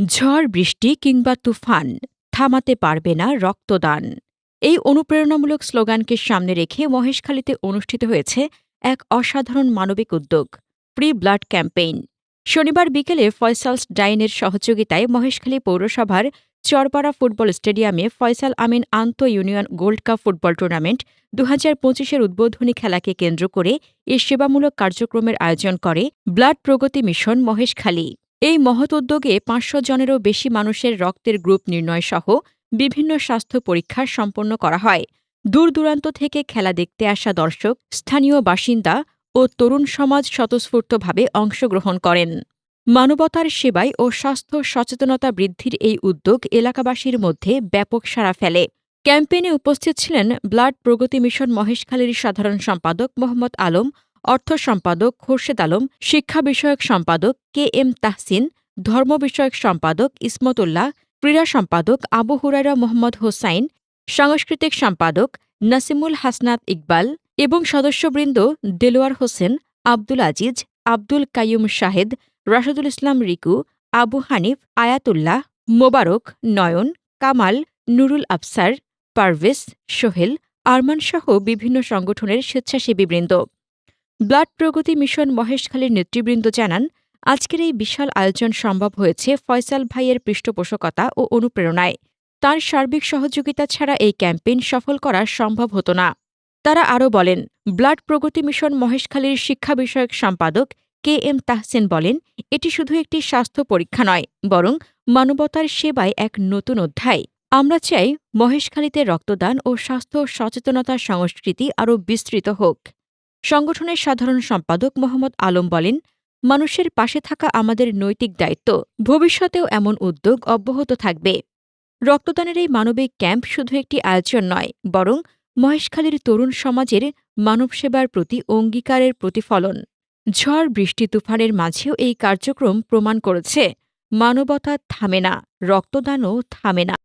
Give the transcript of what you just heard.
ঝড় বৃষ্টি কিংবা তুফান থামাতে পারবে না রক্তদান। এই অনুপ্রেরণামূলক স্লোগানকে সামনে রেখে মহেশখালীতে অনুষ্ঠিত হয়েছে এক অসাধারণ মানবিক উদ্যোগ, ফ্রি ব্লাড ক্যাম্পেইন। শনিবার বিকেলে ফয়সালস ডাইনের সহযোগিতায় মহেশখালী পৌরসভার চরপাড়া ফুটবল স্টেডিয়ামে ফয়সাল আমিন আন্ত union gold cup football tournament ২০২৫-এর উদ্বোধনী খেলাকে কেন্দ্র করে এ সেবামূলক কার্যক্রমের আয়োজন করে ব্লাড প্রগতি মিশন মহেশখালী। এই মহৎ উদ্যোগে ৫০০ জনেরও বেশি মানুষের রক্তের গ্রুপ নির্ণয় সহ বিভিন্ন স্বাস্থ্য পরীক্ষা সম্পন্ন করা হয়। দূর দূরান্ত থেকে খেলা দেখতে আসা দর্শক, স্থানীয় বাসিন্দা ও তরুণ সমাজ স্বতঃস্ফূর্তভাবে অংশগ্রহণ করেন। মানবতার সেবায় ও স্বাস্থ্য সচেতনতা বৃদ্ধির এই উদ্যোগ এলাকাবাসীর মধ্যে ব্যাপক সাড়া ফেলে। ক্যাম্পেইনে উপস্থিত ছিলেন ব্লাড প্রগতি মিশন মহেশখালীর সাধারণ সম্পাদক মোহাম্মদ আলম, অর্থ সম্পাদক খোরশেদ আলম, শিক্ষা বিষয়ক সম্পাদক কে এম তাহসিন, ধর্ম বিষয়ক সম্পাদক ইসমত উল্লাহ, ক্রীড়া সম্পাদক আবু হুরায়রা মোহাম্মদ হোসাইন, সাংস্কৃতিক সম্পাদক নাসিমুল হাসনাত ইকবাল এবং সদস্যবৃন্দ দেলোয়ার হোসেন, আব্দুল আজিজ, আব্দুল কাইয়ুম শাহেদ, রাশেদুল ইসলাম রিকু, আবু হানিফ, আয়াতুল্লাহ, মোবারক, নয়ন, কামাল, নুরুল আফসার, পারভেজ, সোহেল, আরমানসহ বিভিন্ন সংগঠনের স্বেচ্ছাসেবীবৃন্দ। ব্লাড প্রগতি মিশন মহেশখালীর নেতৃবৃন্দ জানান, আজকের এই বিশাল আয়োজন সম্ভব হয়েছে ফয়সাল ভাইয়ের পৃষ্ঠপোষকতা ও অনুপ্রেরণায়। তাঁর সার্বিক সহযোগিতা ছাড়া এই ক্যাম্পেইন সফল করা সম্ভব হতো না। তারা আরও বলেন, ব্লাড প্রগতি মিশন মহেশখালীর শিক্ষা বিষয়ক সম্পাদক কে এম তাহসিন বলেন, এটি শুধু একটি স্বাস্থ্য পরীক্ষা নয়, বরং মানবতার সেবায় এক নতুন অধ্যায়। আমরা চাই মহেশখালীতে রক্তদান ও স্বাস্থ্য সচেতনতার সংস্কৃতি আরও বিস্তৃত হোক। সংগঠনের সাধারণ সম্পাদক মোহাম্মদ আলম বলেন, মানুষের পাশে থাকা আমাদের নৈতিক দায়িত্ব। ভবিষ্যতেও এমন উদ্যোগ অব্যাহত থাকবে। রক্তদানের এই মানবিক ক্যাম্প শুধু একটি আয়োজন নয়, বরং মহেশখালীর তরুণ সমাজের মানবসেবার প্রতি অঙ্গীকারের প্রতিফলন। ঝড় বৃষ্টি তুফানের মাঝেও এই কার্যক্রম প্রমাণ করেছে, মানবতা থামে না, রক্তদানও থামে না।